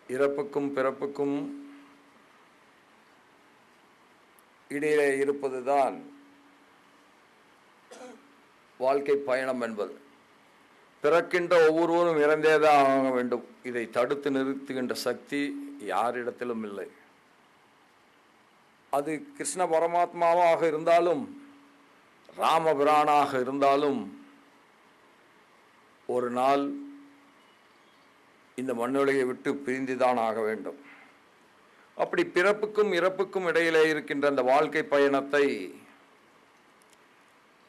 இறப்புக்கும் பிறப்புக்கும் இடையிலே இருப்பதுதான் வாழ்க்கை பயணம் என்பது. பிறக்கின்ற ஒவ்வொருவரும் இறந்தேதான் ஆக வேண்டும். இதை தடுத்து நிறுத்துகின்ற சக்தி யாரிடத்திலும் இல்லை. அது கிருஷ்ண பரமாத்மாவாக இருந்தாலும் ராமபிரானாக இருந்தாலும் ஒரு நாள் இந்த மண்ணுலகை விட்டு பிரிந்துதான் ஆக வேண்டும். அப்படி பிறப்புக்கும் இறப்புக்கும் இடையிலே இருக்கின்ற அந்த வாழ்க்கை பயணத்தை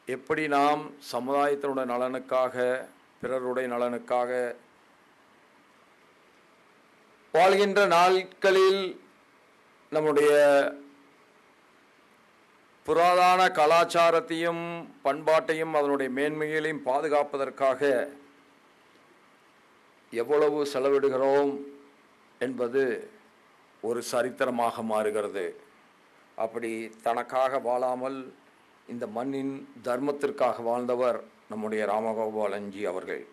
எப்படி நாம் சமுதாயத்தினுடைய நலனுக்காக, பிறருடைய நலனுக்காக வாழ்கின்ற நாட்களில் நம்முடைய புராதன கலாச்சாரத்தையும் பண்பாட்டையும் அதனுடைய மேன்மைகளையும் பாதுகாப்பதற்காக எவ்வளவு செலவிடுகிறோம் என்பது ஒரு சரித்திரமாக மாறுகிறது. அப்படி தனக்காக வாழாமல் இந்த மண்ணின் தர்மத்திற்காக வாழ்ந்தவர் நம்முடைய ராமகோபாலன்ஜி அவர்கள்.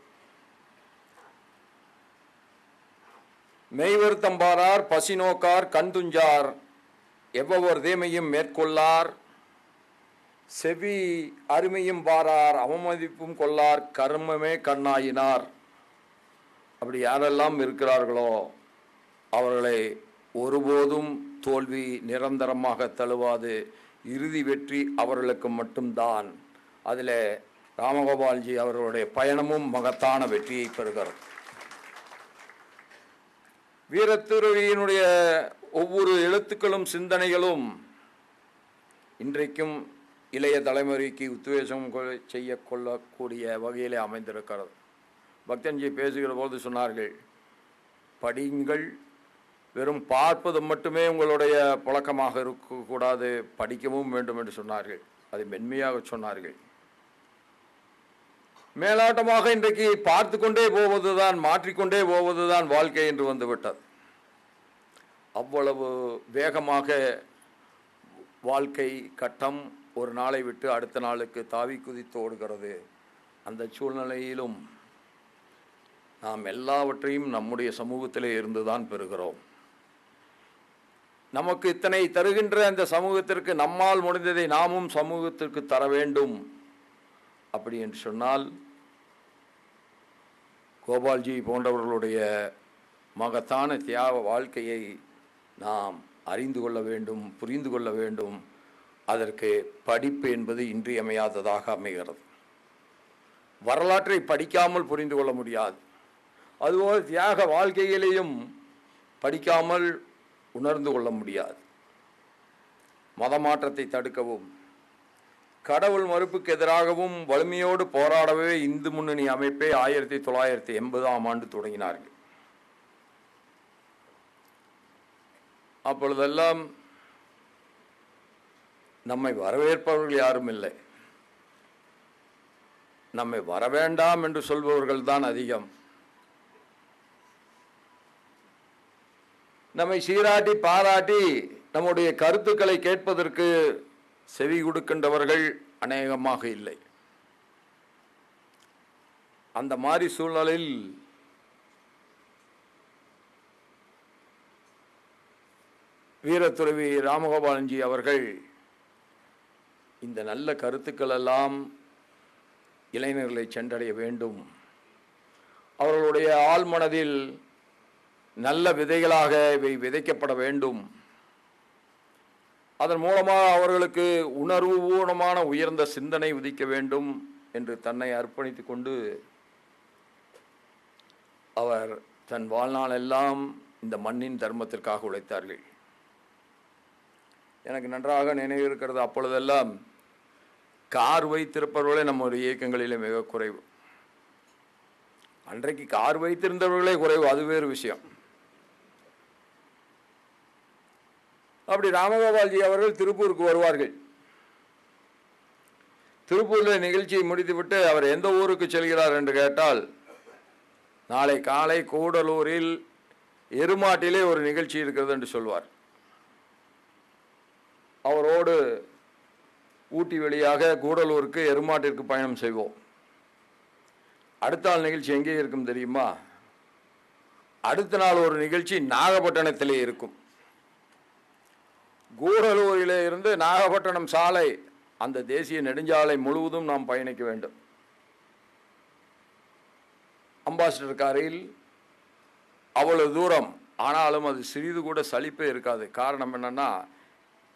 மெய்வருத்தம் பாரார், பசி நோக்கார், கண் துஞ்சார், எவ்வொரு தேமையும் மேற்கொள்ளார், செவி அருமையும் பாரார், அவமதிப்பும் கொள்ளார், கர்மமே கண்ணாயினார். அப்படி யாரெல்லாம் இருக்கிறார்களோ அவர்களை ஒருபோதும் தோல்வி நிரந்தரமாக தழுவாது. இறுதி வெற்றி அவர்களுக்கு மட்டும்தான். அதில் ராமகோபால்ஜி அவர்களுடைய பயணமும் மகத்தான வெற்றியை பெறுகிறது. வீரத்துறவியினுடைய ஒவ்வொரு எழுத்துக்களும் சிந்தனைகளும் இன்றைக்கும் இளைய தலைமுறைக்கு உத்வேகம் செய்ய கொள்ளக்கூடிய வகையிலே அமைந்திருக்கிறது. பக்தன்ஜி பேசுகிற போது சொன்னார்கள், படியுங்கள், வெறும் பார்ப்பது மட்டுமே உங்களுடைய பழக்கமாக இருக்கக்கூடாது, படிக்கவும் வேண்டும் என்று சொன்னார்கள். அதை மென்மையாக சொன்னார்கள். மேலாட்டமாக இன்றைக்கு பார்த்து கொண்டே போவதுதான், மாற்றிக்கொண்டே போவதுதான் வாழ்க்கை என்று வந்துவிட்டது. அவ்வளவு வேகமாக வாழ்க்கை கட்டம் ஒரு நாளை விட்டு அடுத்த நாளுக்கு தாவி குதித்து ஓடுகிறது. அந்த சூழ்நிலையிலும் நாம் எல்லாவற்றையும் நம்முடைய சமூகத்திலே இருந்துதான் பெறுகிறோம். நமக்கு இத்தனை தருகின்ற அந்த சமூகத்திற்கு நம்மால் முடிந்ததை நாமும் சமூகத்திற்கு தர வேண்டும். அப்படி என்று சொன்னால் கோபால்ஜி போன்றவர்களுடைய மகத்தான தியாக வாழ்க்கையை நாம் அறிந்து கொள்ள வேண்டும், புரிந்து கொள்ள வேண்டும். அதற்கு படிப்பு என்பது இன்றியமையாததாக அமைகிறது. வரலாற்றை படிக்காமல் புரிந்து கொள்ள முடியாது. அதுபோல் தியாக வாழ்க்கையிலேயும் படிக்காமல் உணர்ந்து கொள்ள முடியாது. மத மாற்றத்தை தடுக்கவும், கடவுள் மறுப்புக்கு எதிராகவும் வலிமையோடு போராடவே இந்து முன்னணி அமைப்பை 1980 தொடங்கினார்கள். அப்பொழுதெல்லாம் நம்மை வரவேற்பவர்கள் யாரும் இல்லை. நம்மை வரவேண்டாம் என்று சொல்பவர்கள் தான் அதிகம். நம்மை சீராட்டி பாராட்டி நம்முடைய கருத்துக்களை கேட்பதற்கு செவி கொடுக்கின்றவர்கள் அநேகமாக இல்லை. அந்த மாதிரி சூழ்நிலையில் வீரத்துறவி ராமகோபாலன்ஜி அவர்கள் இந்த நல்ல கருத்துக்கள் எல்லாம் இளைஞர்களை சென்றடைய வேண்டும், அவர்களுடைய ஆழ்மனதில் நல்ல விதைகளாக இவை விதைக்கப்பட வேண்டும், அதன் மூலமாக அவர்களுக்கு உணர்வு பூர்வமான உயர்ந்த சிந்தனை உதிக்க வேண்டும் என்று தன்னை அர்ப்பணித்துக் கொண்டு அவர் தன் வாழ்நாள் எல்லாம் இந்த மண்ணின் தர்மத்திற்காக உழைத்தார்கள். எனக்கு நன்றாக நினைவு இருக்கிறது, அப்பொழுதெல்லாம் கார் வைத்திருப்பவர்களே நம்முடைய இயக்கங்களிலே மிக குறைவு. அன்றைக்கு கார் வைத்திருந்தவர்களே குறைவு, அது வேறு விஷயம். அப்படி ராமகோபால்ஜி அவர்கள் திருப்பூருக்கு வருவார்கள். திருப்பூரில் நிகழ்ச்சியை முடித்துவிட்டு அவர் எந்த ஊருக்கு செல்கிறார் என்று கேட்டால், நாளை காலை கூடலூரில் எருமாட்டிலே ஒரு நிகழ்ச்சி இருக்கிறது என்று சொல்வார். அவரோடு ஊட்டி வழியாக கூடலூருக்கு எருமாட்டிற்கு பயணம் செய்வோம். அடுத்த நாள் நிகழ்ச்சி எங்கே இருக்கும் தெரியுமா? அடுத்த நாள் ஒரு நிகழ்ச்சி நாகப்பட்டினத்திலே இருக்கும். கூடலூரிலே இருந்து நாகப்பட்டினம் சாலை, அந்த தேசிய நெடுஞ்சாலை முழுவதும் நாம் பயணிக்க வேண்டும். அம்பாசிடர் காரில் அவ்வளவு தூரம், ஆனாலும் அது சிறிது கூட சலிப்பே இருக்காது. காரணம் என்னன்னா,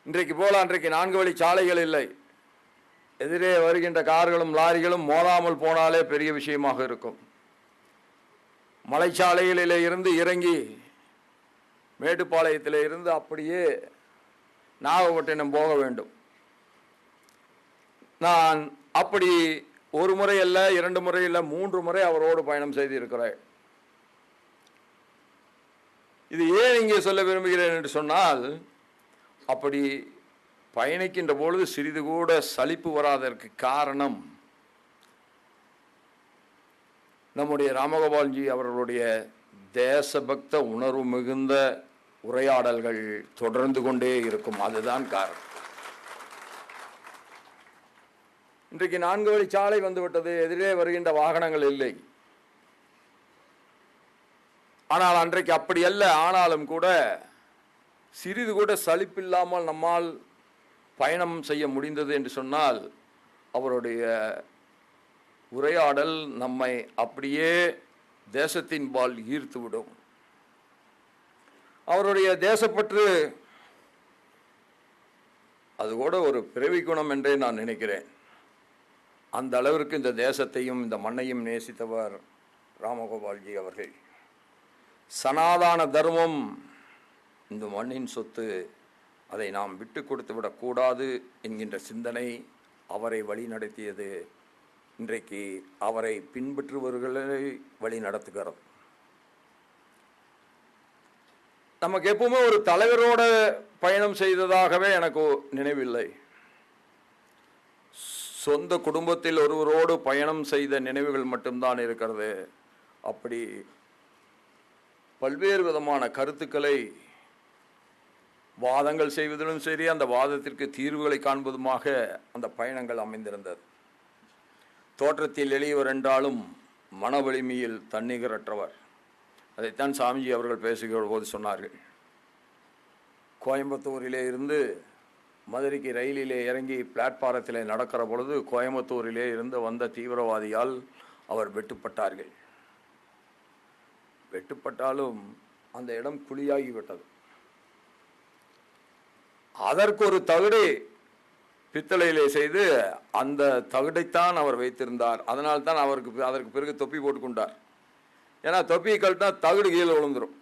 இன்றைக்கு போல அன்றைக்கு 4 வழி சாலைகள் இல்லை. எதிரே வருகின்ற கார்களும் லாரிகளும் மோதாமல் போனாலே பெரிய விஷயமாக இருக்கும். மலைச்சாலைகளிலே இருந்து இறங்கி மேட்டுப்பாளையத்திலே இருந்து அப்படியே நாகப்பட்டினம் போக வேண்டும். நான் அப்படி ஒரு முறை அல்ல, 2 முறை இல்லை, 3 முறை அவரோடு பயணம் செய்திருக்கிறேன். இது ஏன் இங்கே சொல்ல விரும்புகிறேன் என்று சொன்னால், அப்படி பயணிக்கின்ற பொழுது சிறிது கூட சலிப்பு வராததற்கு காரணம் நம்முடைய ராமகோபால்ஜி அவர்களுடைய தேசபக்த உணர்வு மிகுந்த உரையாடல்கள் தொடர்ந்து கொண்டே இருக்கும். அதுதான் காரணம். இன்றைக்கு 4 வழி சாலை வந்துவிட்டது, எதிரே வருகின்ற வாகனங்கள் இல்லை. ஆனால் அன்றைக்கு அப்படி அல்ல. ஆனாலும் கூட சிறிது கூட சலிப்பில்லாமல் நம்மால் பயணம் செய்ய முடிந்தது என்று சொன்னால், அவருடைய உரையாடல் நம்மை அப்படியே தேசத்தின் பால் ஈர்த்துவிடும். அவருடைய தேசப்பற்று அது கூட ஒரு பிறவி குணம் என்றே நான் நினைக்கிறேன். அந்த அளவிற்கு இந்த தேசத்தையும் இந்த மண்ணையும் நேசித்தவர் ராமகோபால்ஜி அவர்கள். சனாதன தர்மம் இந்த மண்ணின் சொத்து, அதை நாம் விட்டு கொடுத்து விடக்கூடாது என்கின்ற சிந்தனை அவரை வழி நடத்தியது. இன்றைக்கு அவரை பின்பற்றுபவர்களை வழி நடத்துகிறது. நமக்கு எப்பவுமே ஒரு தலைவரோட பயணம் செய்ததாகவே எனக்கு நினைவில்லை. சொந்த குடும்பத்தில் ஒருவரோடு பயணம் செய்த நினைவுகள் மட்டும்தான் இருக்கிறது. அப்படி பல்வேறு விதமான கருத்துக்களை வாதங்கள் செய்வதிலும் சரி, அந்த வாதத்திற்கு தீர்வுகளை காண்பதுமாக அந்த பயணங்கள் அமைந்திருந்தது. தோற்றத்தில் எளியவர் என்றாலும் மன வலிமையில் தன்னிகரற்றவர். அதைத்தான் சாமிஜி அவர்கள் பேசுகிற போது சொன்னார்கள். கோயம்புத்தூரிலே இருந்து மதுரைக்கு ரயிலிலே இறங்கி பிளாட்பாரத்திலே நடக்கிற பொழுது கோயம்புத்தூரிலே இருந்து வந்த தீவிரவாதியால் அவர் வெட்டுப்பட்டார்கள். வெட்டுப்பட்டாலும் அந்த இடம் குழியாகிவிட்டது. அதற்கு ஒரு தகுடை பித்தளையிலே செய்து அந்த தகுடைத்தான் அவர் வைத்திருந்தார். அதனால்தான் அதற்கு பிறகு தொப்பி போட்டுக்கொண்டார். ஏன்னா தொப்பியை கழட்டினா தகுடு கீழே விழுந்துடும்.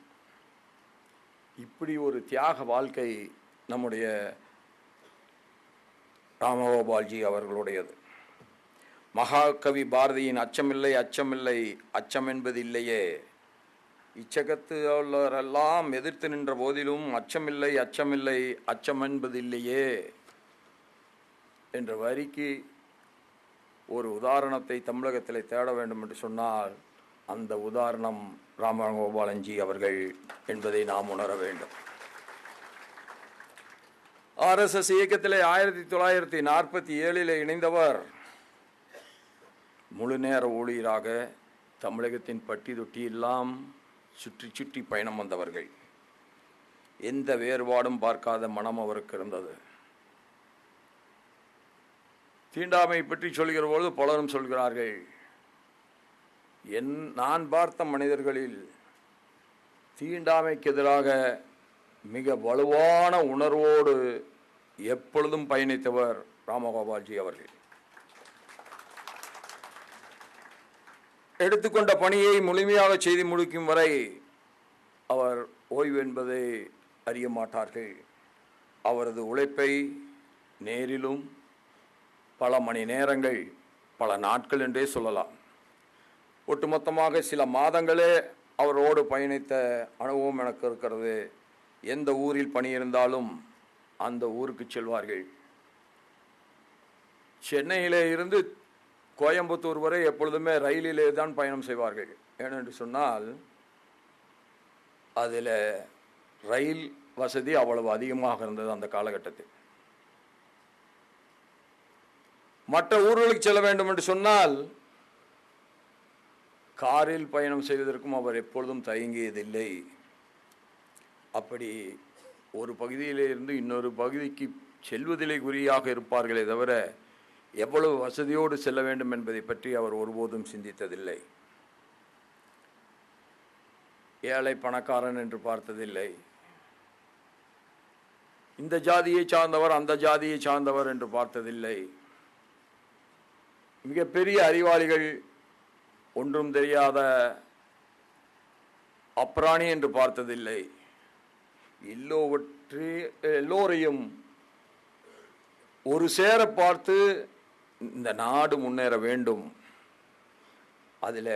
இப்படி ஒரு தியாக வாழ்க்கை நம்முடைய ராமகோபால்ஜி அவர்களுடையது. மகாகவி பாரதியின் அச்சமில்லை அச்சமில்லை அச்சம் என்பது இல்லையே, இச்சகத்து உள்ளவரெல்லாம் எதிர்த்து நின்ற போதிலும் அச்சமில்லை அச்சமில்லை அச்சம் என்பது இல்லையே என்ற வரிக்கு ஒரு உதாரணத்தை தமிழகத்தில் தேட வேண்டும் என்று சொன்னால் அந்த உதாரணம் ராமகோபாலன்ஜி அவர்கள் என்பதை நாம் உணர வேண்டும். RSS இயக்கத்திலே 1947 இணைந்தவர் முழு நேர ஊழியராக தமிழகத்தின் பட்டி தொட்டி எல்லாம் சுற்றி சுற்றி பயணம் வந்தவர்கள். எந்த வேறுபாடும் பார்க்காத மனம் அவருக்கு இருந்தது. தீண்டாமை பற்றி சொல்கிற பொழுது பலரும் சொல்கிறார்கள், நான் பார்த்த மனிதர்களில் தீண்டாமைக்கு எதிராக மிக வலுவான உணர்வோடு எப்பொழுதும் பயணித்தவர் ராமகோபால்ஜி அவர்கள். எடுத்துக்கொண்ட பணியை முழுமையாக செய்து முடிக்கும் வரை அவர் ஓய்வு என்பதை அறிய மாட்டார்கள். அவரது உழைப்பை நேரிலும் பல மணி நேரங்கள், பல நாட்கள் என்றே சொல்லலாம். ஒட்டுமொத்தமாக சில மாதங்களே அவரோடு பயணித்த அனுபவம் எனக்கு இருக்கிறது. எந்த ஊரில் பணி இருந்தாலும் அந்த ஊருக்கு செல்வார்கள். சென்னையிலே இருந்து கோயம்புத்தூர் வரை எப்பொழுதுமே ரயிலிலே தான் பயணம் செய்வார்கள். ஏனென்று சொன்னால் அதில் ரயில் வசதி அவ்வளவு அதிகமாக இருந்தது அந்த காலகட்டத்தில். மற்ற ஊர்களுக்கு செல்ல வேண்டும் என்று சொன்னால் காரில் பயணம் செய்வதற்கும் அவர் எப்பொழுதும் தயங்கியதில்லை. அப்படி ஒரு பகுதியிலிருந்து இன்னொரு பகுதிக்கு செல்வதிலே குறியாக இருப்பார்களே தவிர எவ்வளவு வசதியோடு செல்ல வேண்டும் என்பதை பற்றி அவர் ஒருபோதும் சிந்தித்ததில்லை. ஏழை பணக்காரன் என்று பார்த்ததில்லை. இந்த ஜாதியை சார்ந்தவர் அந்த ஜாதியை சார்ந்தவர் என்று பார்த்ததில்லை. மிகப்பெரிய அறிவாளிகள், ஒன்றும் தெரியாத அப்ராணி என்று பார்த்ததில்லை. எல்லோரையும் ஒரு சேர பார்த்து இந்த நாடு முன்னேற வேண்டும், அதில்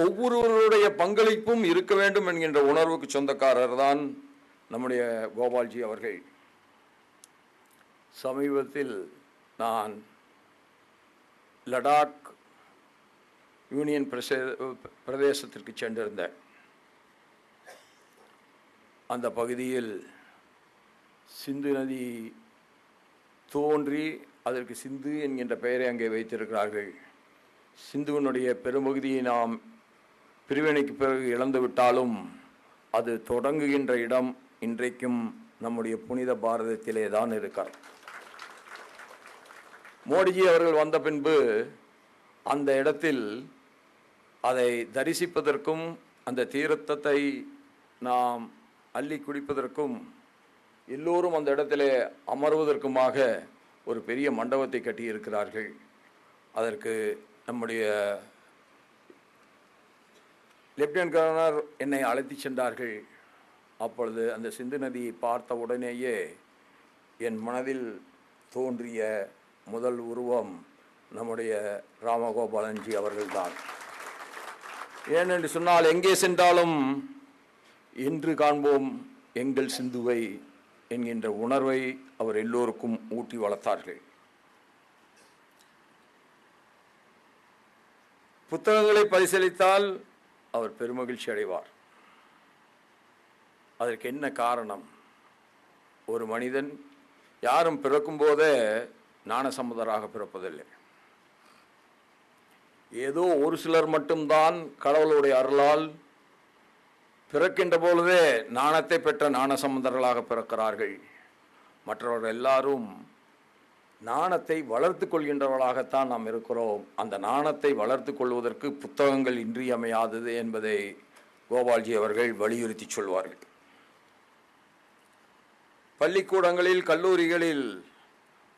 ஒவ்வொருவருடைய பங்களிப்பும் இருக்க வேண்டும் என்கின்ற உணர்வுக்கு சொந்தக்காரர் தான் நம்முடைய கோபால்ஜி அவர்கள். சமீபத்தில் நான் லடாக் யூனியன் பிரதேசத்திற்கு சென்றிருந்தேன். அந்த பகுதியில் சிந்து நதி தோன்றி அதற்கு சிந்து என்கின்ற பெயரை அங்கே வைத்திருக்கிறார்கள். சிந்துவினுடைய பெரும்பகுதியை நாம் பிரிவினைக்கு பிறகு இழந்துவிட்டாலும் அது தொடங்குகின்ற இடம் இன்றைக்கும் நம்முடைய புனித பாரதத்திலே தான் இருக்கிறார். மோடிஜி அவர்கள் வந்த பின்பு அந்த இடத்தில் அதை தரிசிப்பதற்கும் அந்த தீர்த்தத்தை நாம் அள்ளி குடிப்பதற்கும் எல்லோரும் அந்த இடத்திலே அமர்வதற்குமாக ஒரு பெரிய மண்டபத்தை கட்டியிருக்கிறார்கள். அதற்கு நம்முடைய லெப்டினன்ட் கவர்னர் என்னை அழைத்து சென்றார்கள். அப்பொழுது அந்த சிந்து நதியை பார்த்த உடனேயே என் மனதில் தோன்றிய முதல் உருவம் நம்முடைய ராமகோபாலன்ஜி அவர்கள்தான். ஏனென்று சொன்னால், எங்கே சென்றாலும் இன்று காண்போம் எங்கள் சிந்துவை என்கின்ற உணர்வை அவர் எல்லோருக்கும் ஊட்டி வளர்த்தார்கள். புத்தகங்களை பரிசீலித்தால் அவர் பெருமகிழ்ச்சி அடைவார். அதற்கு என்ன காரணம்? ஒரு மனிதன் யாரும் பிறக்கும் போதே ஞானசம்பந்தராக பிறப்பதில்லை. ஏதோ ஒரு சிலர் மட்டும்தான் கடவுளுடைய அருளால் பிறக்கின்ற பொழுதே ஞானத்தை பெற்ற ஞானசம்பந்தர்களாக பிறக்கிறார்கள். மற்றவர்கள் எல்லாரும் ஞானத்தை வளர்த்து கொள்கின்றவர்களாகத்தான் நாம் இருக்கிறோம். அந்த ஞானத்தை வளர்த்து கொள்வதற்கு புத்தகங்கள் இன்றியமையாதது என்பதை கோபால்ஜி அவர்கள் வலியுறுத்தி சொல்வார்கள். பள்ளிக்கூடங்களில், கல்லூரிகளில்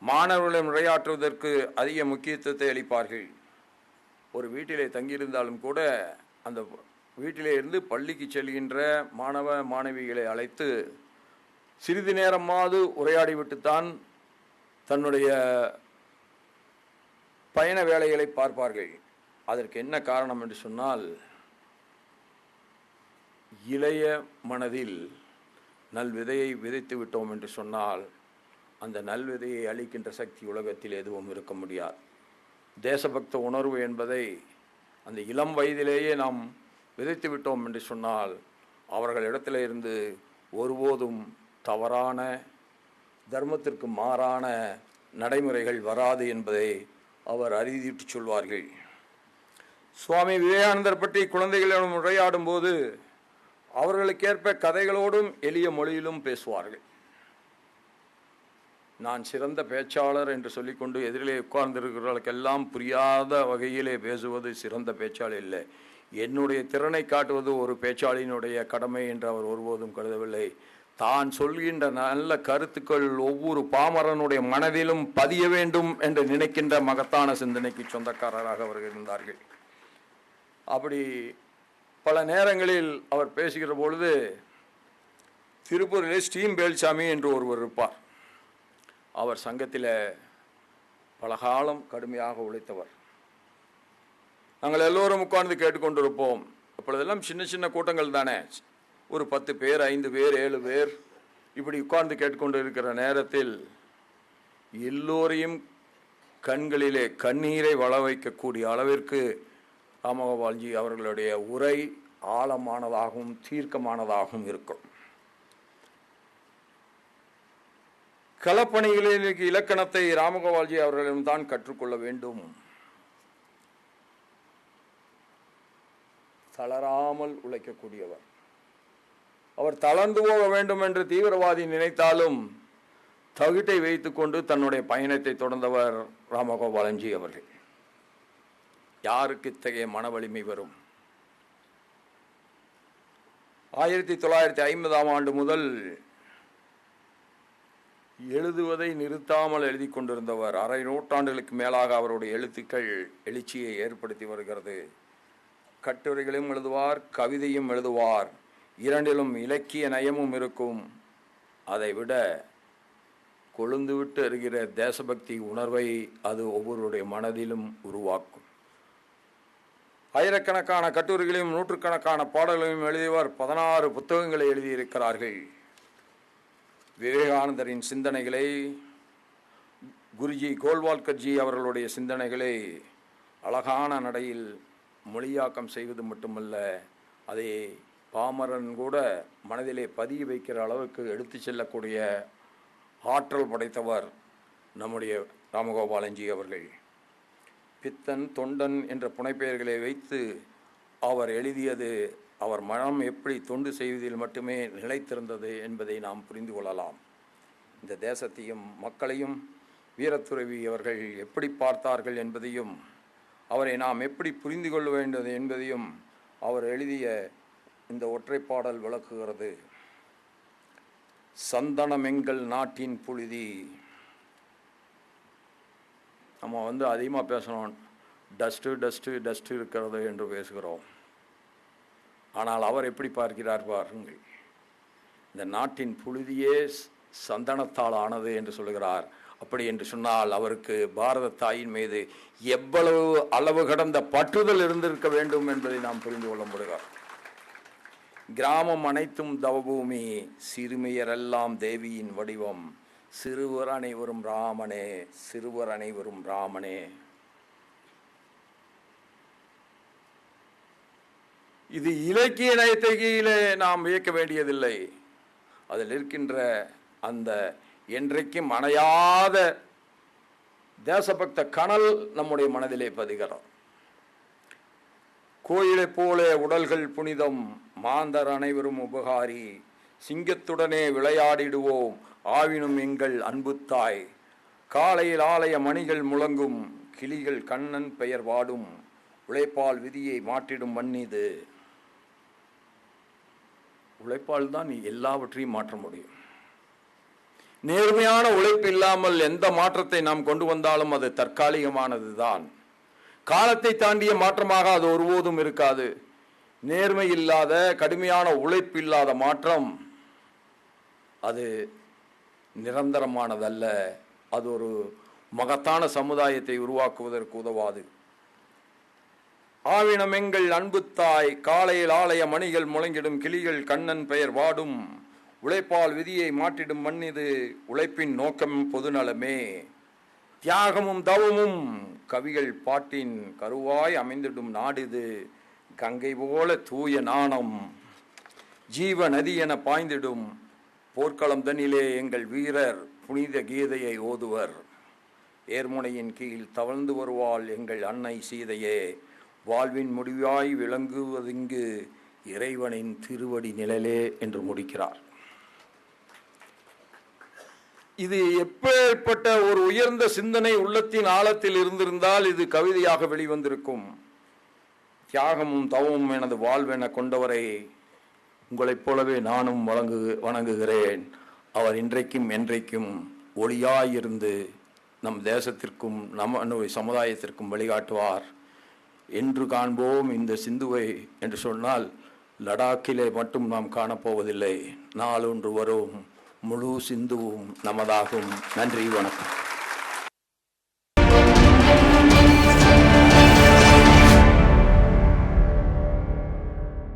மாணவர்களை உரையாற்றுவதற்கு அதிக முக்கியத்துவத்தை அளிப்பார்கள். ஒரு வீட்டிலே தங்கியிருந்தாலும் கூட அந்த வீட்டிலே இருந்து பள்ளிக்கு செல்கின்ற மாணவ மாணவிகளை அழைத்து சிறிது நேரமாவது உரையாடிவிட்டுத்தான் தன்னுடைய பயண வேலைகளை பார்ப்பார்கள். அதற்கு என்ன காரணம் என்று சொன்னால், இளைய மனதில் நல்விதையை விதைத்து விட்டோம் என்று சொன்னால் அந்த நல்விதையை அளிக்கின்ற சக்தி உலகத்தில் எதுவும் இருக்க முடியாது. தேசபக்த உணர்வு என்பதை அந்த இளம் வயதிலேயே நாம் விதைத்து விட்டோம் என்று சொன்னால் அவர்களிடத்தில் இருந்து ஒருபோதும் தவறான, தர்மத்திற்கு மாறான நடைமுறைகள் வராது என்பதை அவர் அறிவித்து சொல்வார்கள். சுவாமி விவேகானந்தர் பற்றி குழந்தைகளிடம் உரையாடும் போது அவர்களுக்கேற்ப கதைகளோடும் எளிய மொழியிலும் பேசுவார்கள். நான் சிறந்த பேச்சாளர் என்று சொல்லிக்கொண்டு எதிரிலே உட்கார்ந்திருக்கிறவர்களுக்கெல்லாம் புரியாத வகையிலே பேசுவது சிறந்த பேச்சாளர் இல்லை. என்னுடைய திறனை காட்டுவது ஒரு பேச்சாளியினுடைய கடமை என்று அவர் ஒருபோதும் கருதவில்லை. தான் சொல்கின்ற நல்ல கருத்துக்கள் ஒவ்வொரு பாமரனுடைய மனதிலும் பதிய வேண்டும் என்று நினைக்கின்ற மகத்தான சிந்தனைக்கு சொந்தக்காரராக அவர்கள் இருந்தார்கள். அப்படி பல நேரங்களில் அவர் பேசுகிற பொழுது திருப்பூரிலே ஸ்டீம் வேல்சாமி என்று ஒருவர் இருப்பார். அவர் சங்கத்தில் பல காலம் கடுமையாக உழைத்தவர். நாங்கள் எல்லோரும் உட்கார்ந்து கேட்டுக்கொண்டிருப்போம். அப்பொழுதெல்லாம் சின்ன சின்ன கூட்டங்கள் தானே, ஒரு 10 பேர், 5 பேர், 7 பேர் இப்படி உட்கார்ந்து கேட்டுக்கொண்டு இருக்கிற நேரத்தில் எல்லோரையும் கண்களிலே கண்ணீரை வள வைக்கக்கூடிய அளவிற்கு ராமகோபால்ஜி அவர்களுடைய உரை ஆழமானதாகவும் தீர்க்கமானதாகவும் இருக்கும். களப்பணிகளில் இலக்கணத்தை ராமகோபால்ஜி அவர்களிடம் தான் கற்றுக்கொள்ள வேண்டும். தளராமல் உழைக்கக்கூடியவர். அவர் தளர்ந்து போக வேண்டும் என்று தீவிரவாதி நினைத்தாலும் தகுட்டை வைத்துக்கொண்டு தன்னுடைய பயணத்தை தொடர்ந்தவர் ராமகோபாலன்ஜி அவர்கள். யாருக்கு இத்தகைய மன வலிமை வரும்? 1950ஆம் ஆண்டு முதல் எழுதுவதை நிறுத்தாமல் எழுதி கொண்டிருந்தவர். அரை நூற்றாண்டுகளுக்கு மேலாக அவருடைய எழுத்துக்கள் எழுச்சியை ஏற்படுத்தி வருகிறது. கட்டுரைகளையும் எழுதுவார், கவிதையும் எழுதுவார். இரண்டிலும் இலக்கிய நயமும் இருக்கும். அதை விட கொழுந்துவிட்டு எறிகிற தேசபக்தி உணர்வை அது ஒவ்வொருடைய மனதிலும் உருவாக்கும். ஆயிரக்கணக்கான கட்டுரைகளையும் நூற்றுக்கணக்கான பாடல்களையும் எழுதியவர். 16 புத்தகங்களை எழுதியிருக்கிறார்கள். விவேகானந்தரின் சிந்தனைகளை, குருஜி கோல்வால்கர்ஜி அவர்களுடைய சிந்தனைகளை அழகான நடையில் மொழியாக்கம் செய்வது மட்டுமல்ல, அதை பாமரன் கூட மனதிலே பதிய வைக்கிற அளவுக்கு எடுத்து செல்லக்கூடிய ஆற்றல் படைத்தவர் நம்முடைய ராமகோபாலன்ஜி அவர்கள். பித்தன், தொண்டன் என்ற புனைப்பெயர்களை வைத்து அவர் எழுதியது அவர் மனம் எப்படி தொண்டு செய்வதில் மட்டுமே நிலைத்திருந்தது என்பதை நாம் புரிந்து கொள்ளலாம். இந்த தேசத்தையும் மக்களையும் வீரத்துறவி அவர்கள் எப்படி பார்த்தார்கள் என்பதையும், அவரை நாம் எப்படி புரிந்து கொள்ள வேண்டும் என்பதையும் அவர் எழுதிய இந்த ஒற்றைப்பாடல் விளக்குகிறது. சந்தனம் எங்கள் நாட்டின் புழுதி. நம்ம அதிகமாக பேசணும், டஸ்ட்டு டஸ்ட்டு டஸ்ட்டு இருக்கிறது என்று பேசுகிறோம். ஆனால் அவர் எப்படி பார்க்கிறார் பாருங்கள். இந்த நாட்டின் புழுதியே சந்தனத்தால் ஆனது என்று சொல்கிறார். அப்படி என்று சொன்னால் அவருக்கு பாரத தாயின் மீது எவ்வளவு அளவு கடந்த பற்றுதல் இருந்திருக்க வேண்டும் என்பதை நாம் புரிந்து கொள்ள முடியும். கிராமம் அனைத்தும் தவபூமி, சிறுமியரெல்லாம் தேவியின் வடிவம், சிறுவர் அனைவரும் ராமனே, சிறுவர் அனைவரும் ராமனே. இது இலக்கிய நயத்தை கீழே நாம் வியக்க வேண்டியதில்லை. அதில் இருக்கின்ற அந்த என்றைக்கும் அணையாத தேசபக்த கனல் நம்முடைய மனதிலே பதிகிறது. கோயிலை போல உடல்கள் புனிதம், மாந்தர் அனைவரும் உபகாரி, சிங்கத்துடனே விளையாடிடுவோம் ஆவினும் எங்கள் அன்பு தாய், காலையில் ஆலய மணிகள் முழங்கும், கிளிகள் கண்ணன் பெயர் வாடும், உழைப்பால் விதியை மாற்றிடும் மண்ணிது. உழைப்பால் தான் எல்லாவற்றையும் மாற்ற முடியும். நேர்மையான உழைப்பு இல்லாமல் எந்த மாற்றத்தை நாம் கொண்டு வந்தாலும் அது தற்காலிகமானது தான். காலத்தை தாண்டிய மாற்றமாக அது ஒருபோதும் இருக்காது. நேர்மை இல்லாத, கடுமையான உழைப்பு இல்லாத மாற்றம் அது நிரந்தரமானதல்ல. அது ஒரு மகத்தான சமுதாயத்தை உருவாக்குவதற்கு உதவாது. ஆவினம் எங்கள் அன்பு தாய், காலையில் ஆலய மணிகள் முழங்கிடும், கிளிகள் கண்ணன் பெயர் வாடும், உழைப்பால் விதியை மாற்றிடும் மண்ணிது, உழைப்பின் நோக்கம் பொதுநலமே, தியாகமும் தவமும் கவிகள் பாட்டின் கருவாய் அமைந்திடும் நாடிது, கங்கை போல தூய நாணம் ஜீவ நதி என பாய்ந்திடும், போர்க்களம் தன்னிலே எங்கள் வீரர் புனித கீதையை ஓதுவர், ஏர்முனையின் கீழ் தவழ்ந்து வருவாள் எங்கள் அன்னை சீதையே, வாழ்வின் முடிவாய் விளங்குவதிங்கு இறைவனின் திருவடி நிழலே என்று முடிக்கிறார். இது எப்பேற்பட்ட ஒரு உயர்ந்த சிந்தனை உள்ளத்தின் ஆழத்தில் இருந்திருந்தால் இது கவிதையாக வெளிவந்திருக்கும். தியாகமும் தவமும் எனது வாழ்வென கொண்டவரை உங்களைப் போலவே நானும் வணங்குகிறேன். அவர் இன்றைக்கும் என்றைக்கும் ஒளியாயிருந்து நம் தேசத்திற்கும் நம்முடைய சமுதாயத்திற்கும் வழிகாட்டுவார். என்று காண்போம் இந்த சிந்துவை என்று சொன்னால் லடாக்கிலே மட்டும் நாம் காணப்போவதில்லை. நாளொன்று வரும், முழு சிந்துவும் நமதாகும். நன்றி, வணக்கம்.